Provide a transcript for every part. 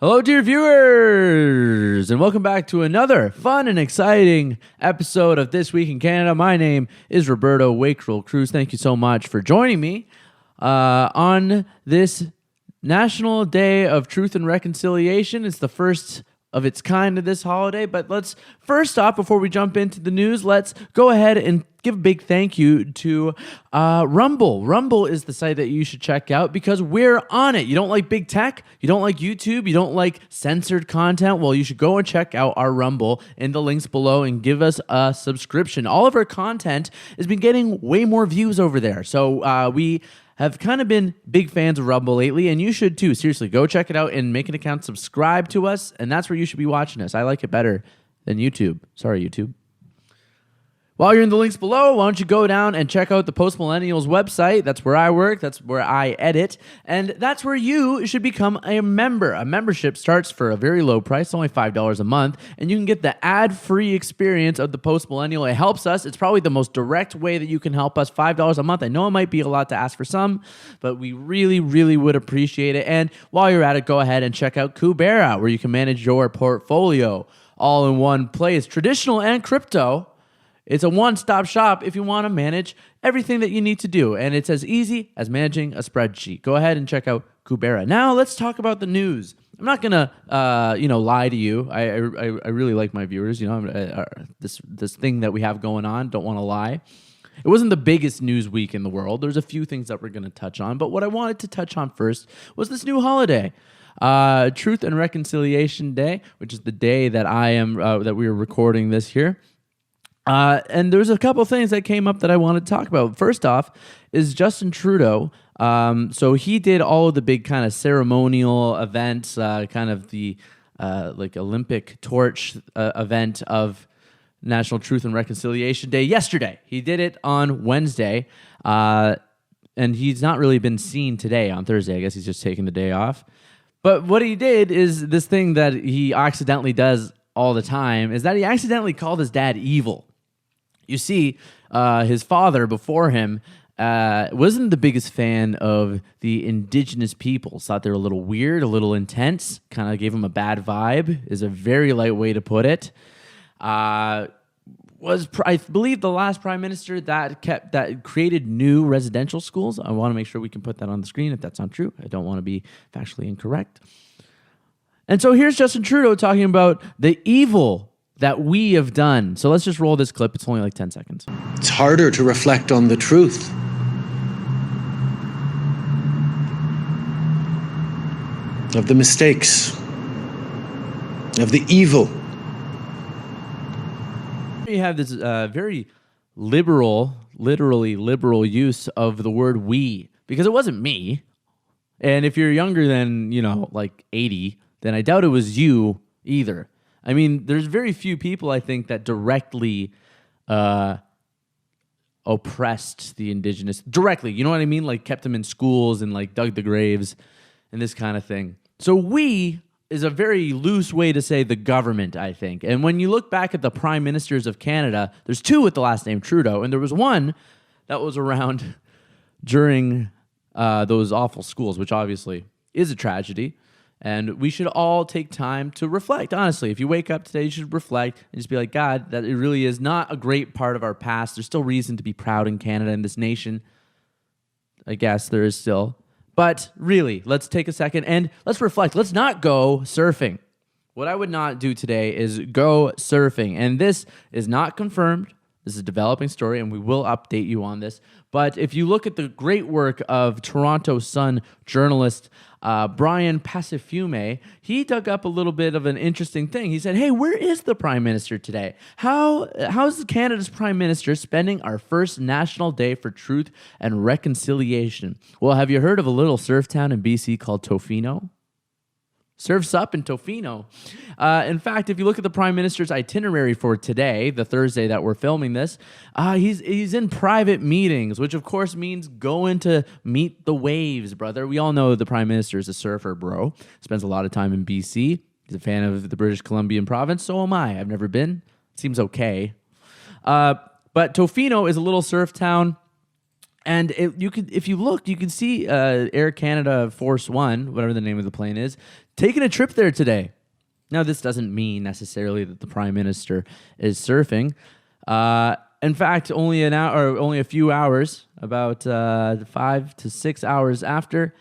Hello, dear viewers, and welcome back to another fun and exciting episode of This Week in Canada. My name is Roberto Wakerel Cruz. Thank you so much for joining me on this National Day of Truth and Reconciliation. It's the first of its kind of this holiday, but let's first off, before we jump into the news, let's go ahead and give a big thank you to Rumble. Rumble is the site that you should check out because we're on it. You don't like big tech, you don't like YouTube, you don't like censored content, well, you should go and check out our Rumble in the links below and give us a subscription. All of our content has been getting way more views over there, so we have kind of been big fans of Rumble lately, and you should too. Seriously, go check it out and make an account, subscribe to us, and that's where you should be watching us. I like it better than YouTube. Sorry, YouTube. While you're in the links below, why don't you go down and check out the Post Millennial's website. That's where I work. That's where I edit. And that's where you should become a member. A membership starts for a very low price, only $5 a month. And you can get the ad-free experience of the Post Millennial. It helps us. It's probably the most direct way that you can help us. $5 a month. I know it might be a lot to ask for some, but we really, really would appreciate it. And while you're at it, go ahead and check out Kubera, where you can manage your portfolio all in one place. Traditional and crypto. It's a one-stop shop if you want to manage everything that you need to do, and it's as easy as managing a spreadsheet. Go ahead and check out Kubera. Now, let's talk about the news. I'm not gonna, lie to you. I really like my viewers. This thing that we have going on. Don't want to lie. It wasn't the biggest news week in the world. There's a few things that we're gonna touch on, but what I wanted to touch on first was this new holiday. Truth and Reconciliation Day, which is the day that that we are recording this here. And there's a couple things that came up that I want to talk about. First off is Justin Trudeau. So he did all of the big kind of ceremonial events, kind of the like Olympic torch event of National Truth and Reconciliation Day yesterday. He did it on Wednesday, and he's not really been seen today on Thursday. I guess he's just taking the day off. But what he did is this thing that he accidentally does all the time, is that he accidentally called his dad evil. You see, his father before him wasn't the biggest fan of the indigenous peoples. Thought they were a little weird, a little intense, kind of gave him a bad vibe, is a very light way to put it. I believe, the last prime minister that created new residential schools. I want to make sure we can put that on the screen if that's not true. I don't want to be factually incorrect. And so here's Justin Trudeau talking about the evil that we have done. So let's just roll this clip. It's only like 10 seconds. It's harder to reflect on the truth. Of the mistakes. Of the evil. You have this very liberal, literally liberal use of the word we, because it wasn't me. And if you're younger than, like 80, then I doubt it was you either. I mean, there's very few people, I think, that directly oppressed the indigenous. Directly, you know what I mean? Like, kept them in schools and, like, dug the graves and this kind of thing. So we is a very loose way to say the government, I think. And when you look back at the prime ministers of Canada, there's two with the last name Trudeau, and there was one that was around during those awful schools, which obviously is a tragedy. And we should all take time to reflect. Honestly, if you wake up today, you should reflect and just be like, God, that it really is not a great part of our past. There's still reason to be proud in Canada and this nation. I guess there is still. But really, let's take a second and let's reflect. Let's not go surfing. What I would not do today is go surfing. And this is not confirmed. This is a developing story, and we will update you on this. But if you look at the great work of Toronto Sun journalist Brian Pacifume, he dug up a little bit of an interesting thing. He said, hey, where is the Prime Minister today? How's Canada's Prime Minister spending our first National Day for Truth and Reconciliation? Well, have you heard of a little surf town in BC called Tofino? Surfs up in Tofino. In fact, if you look at the Prime Minister's itinerary for today, the Thursday that we're filming this, he's in private meetings, which of course means going to meet the waves, brother. We all know the Prime Minister is a surfer, bro. Spends a lot of time in BC. He's a fan of the British Columbian province. So am I. I've never been. Seems okay. But Tofino is a little surf town. And you could, if you look, you can see Air Canada Force One, whatever the name of the plane is, taking a trip there today. Now, this doesn't mean necessarily that the Prime Minister is surfing. In fact, only an hour, or only a few hours, about 5 to 6 hours after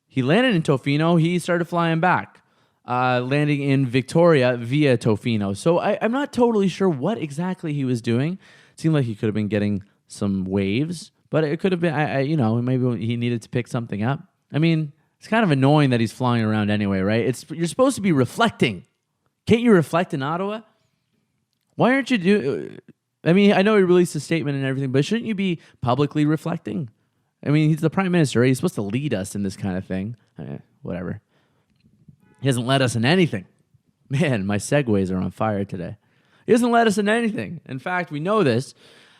he landed in Tofino, he started flying back, landing in Victoria via Tofino. So I'm not totally sure what exactly he was doing. It seemed like he could have been getting some waves, but it could have been, maybe he needed to pick something up. I mean, it's kind of annoying that he's flying around anyway, right? You're supposed to be reflecting. Can't you reflect in Ottawa? Why aren't you I mean, I know he released a statement and everything, but shouldn't you be publicly reflecting? I mean, he's the Prime Minister, right? He's supposed to lead us in this kind of thing. Whatever. He hasn't led us in anything. Man, my segues are on fire today. He hasn't led us in anything. In fact, we know this.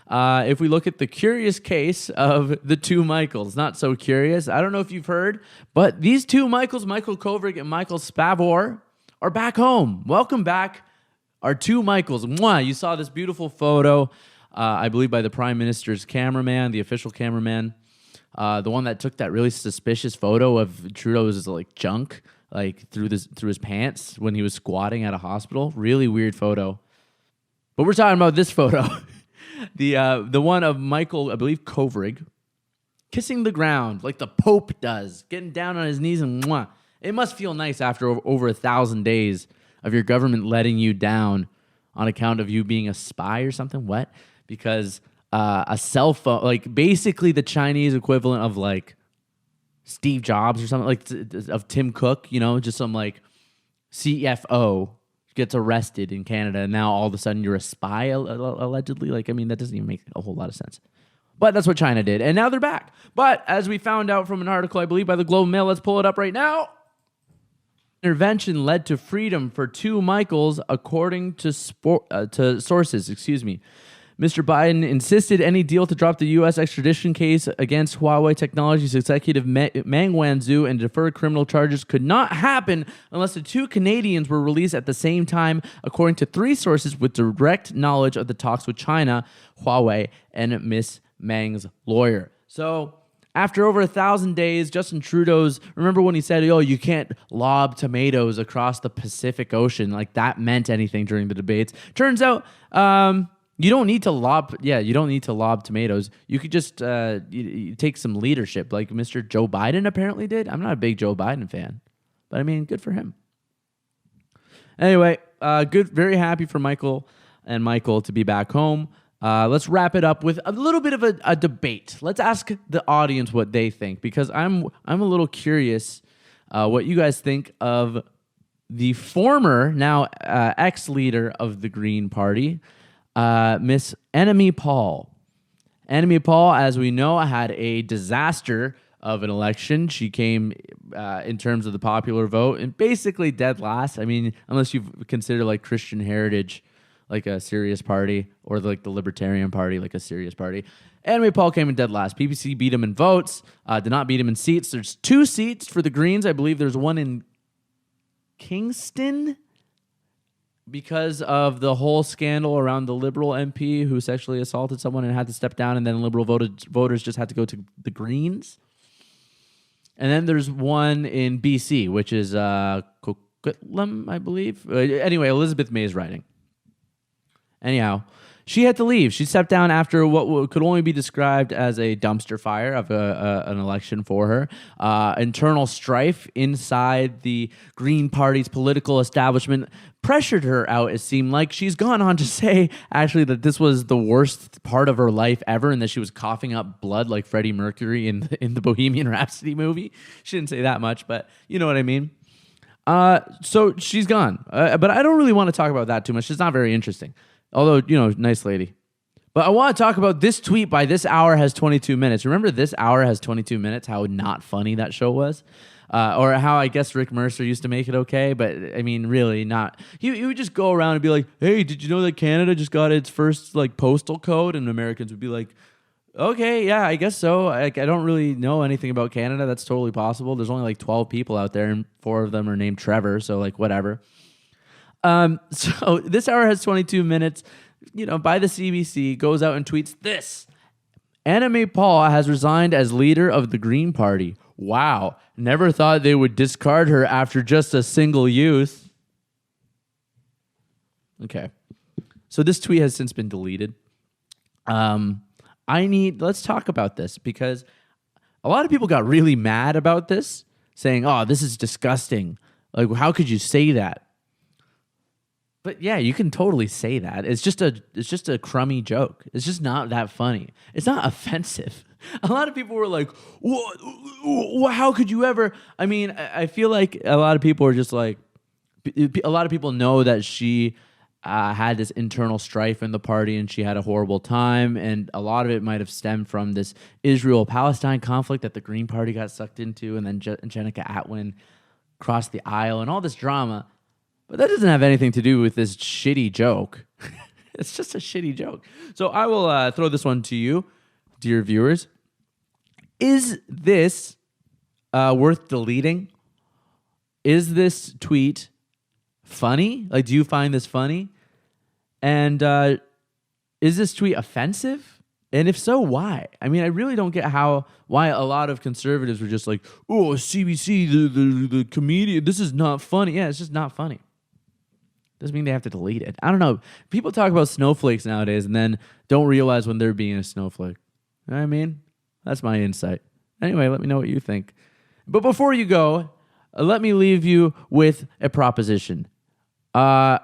If we look at the curious case of the two Michaels, not so curious. I don't know if you've heard, but these two Michaels, Michael Kovrig and Michael Spavor, are back home. Welcome back, our two Michaels. Mwah! You saw this beautiful photo, I believe by the Prime Minister's cameraman, the official cameraman, the one that took that really suspicious photo of Trudeau's like junk, like through his pants when he was squatting at a hospital. Really weird photo. But we're talking about this photo. The one of Michael, I believe, Kovrig, kissing the ground like the Pope does, getting down on his knees and mwah. It must feel nice after over 1,000 days of your government letting you down on account of you being a spy or something. What? Because a cell phone, like basically the Chinese equivalent of like Steve Jobs or something, like of Tim Cook, just some like CFO gets arrested in Canada, and now all of a sudden you're a spy, allegedly. Like, I mean, that doesn't even make a whole lot of sense. But that's what China did, and now they're back. But as we found out from an article, I believe, by the Globe and Mail, let's pull it up right now. Intervention led to freedom for two Michaels, according to sources. Mr. Biden insisted any deal to drop the U.S. extradition case against Huawei Technologies executive Meng Wanzhou and defer criminal charges could not happen unless the two Canadians were released at the same time, according to three sources with direct knowledge of the talks with China, Huawei, and Miss Meng's lawyer. So after over 1,000 days, Justin Trudeau's, remember when he said, you can't lob tomatoes across the Pacific Ocean, like that meant anything during the debates. Turns out, you don't need to lob tomatoes. You could just you take some leadership like Mr. Joe Biden apparently did. I'm not a big Joe Biden fan, but I mean, good for him. Anyway, very happy for Michael to be back home. Let's wrap it up with a little bit of a debate. Let's ask the audience what they think, because I'm a little curious what you guys think of the former, now ex-leader of the Green Party, Miss Annamie Paul. Annamie Paul, as we know, had a disaster of an election. She came, in terms of the popular vote, and basically dead last. I mean, unless you consider like Christian Heritage like a serious party, or like the Libertarian Party like a serious party. Annamie Paul came in dead last. PPC beat him in votes, did not beat him in seats. There's 2 seats for the Greens. I believe there's one in Kingston, because of the whole scandal around the Liberal MP who sexually assaulted someone and had to step down, and then Liberal voters just had to go to the Greens. And then there's one in BC, which is Coquitlam, I believe. Anyway, Elizabeth May is riding. Anyhow, she had to leave. She stepped down after what could only be described as a dumpster fire of an election for her. Internal strife inside the Green Party's political establishment pressured her out, it seemed like. She's gone on to say, actually, that this was the worst part of her life ever, and that she was coughing up blood like Freddie Mercury in the Bohemian Rhapsody movie. She didn't say that much, but you know what I mean. So she's gone. But I don't really want to talk about that too much. It's not very interesting. Although, nice lady. But I want to talk about this tweet by This Hour Has 22 Minutes. Remember This Hour Has 22 Minutes? How not funny that show was? Or how I guess Rick Mercer used to make it okay, but I mean, really not. He would just go around and be like, hey, did you know that Canada just got its first like postal code? And Americans would be like, okay, yeah, I guess so. I don't really know anything about Canada. That's totally possible. There's only like 12 people out there, and 4 of them are named Trevor, so like whatever. So This Hour Has 22 Minutes, by the CBC, goes out and tweets this. Annamie Paul has resigned as leader of the Green Party. Wow. Never thought they would discard her after just a single use. Okay. So this tweet has since been deleted. Let's talk about this because a lot of people got really mad about this, saying, "Oh, this is disgusting. Like, how could you say that?" But yeah, you can totally say that. It's just a crummy joke. It's just not that funny. It's not offensive. A lot of people were like, "What? How could you ever?" I mean, I feel like a lot of people are just like, a lot of people know that she had this internal strife in the party and she had a horrible time, and a lot of it might have stemmed from this Israel-Palestine conflict that the Green Party got sucked into, and then Jenica Atwin crossed the aisle and all this drama. But that doesn't have anything to do with this shitty joke. It's just a shitty joke. So I will throw this one to you, dear viewers. Is this worth deleting? Is this tweet funny? Like, do you find this funny? And is this tweet offensive? And if so, why? I mean, I really don't get why a lot of conservatives were just like, "Oh, CBC, the comedian, this is not funny." Yeah, it's just not funny. Doesn't mean they have to delete it. I don't know. People talk about snowflakes nowadays and then don't realize when they're being a snowflake. You know what I mean? That's my insight. Anyway, let me know what you think. But before you go, let me leave you with a proposition. I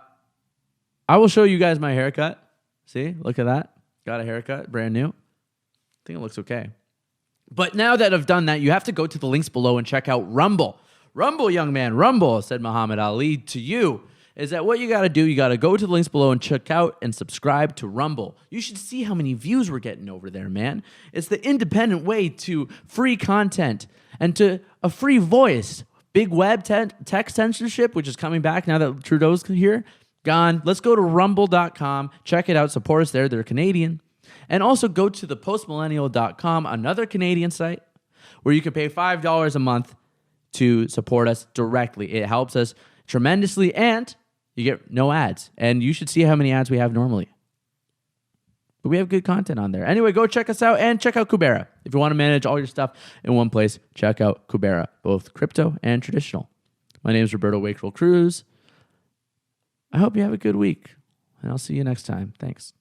will show you guys my haircut. See? Look at that. Got a haircut. Brand new. I think it looks okay. But now that I've done that, you have to go to the links below and check out Rumble. Rumble, young man. Rumble, said Muhammad Ali to you. Is that what you got to do? You got to go to the links below and check out and subscribe to Rumble. You should see how many views we're getting over there, man. It's the independent way to free content and to a free voice. Big web tech censorship, which is coming back now that Trudeau's here, gone. Let's go to rumble.com. Check it out. Support us there. They're Canadian. And also go to the postmillennial.com, another Canadian site, where you can pay $5 a month to support us directly. It helps us tremendously, and you get no ads. And you should see how many ads we have normally. But we have good content on there. Anyway, go check us out and check out Kubera. If you want to manage all your stuff in one place, check out Kubera, both crypto and traditional. My name is Roberto Wakefield Cruz. I hope you have a good week, and I'll see you next time. Thanks.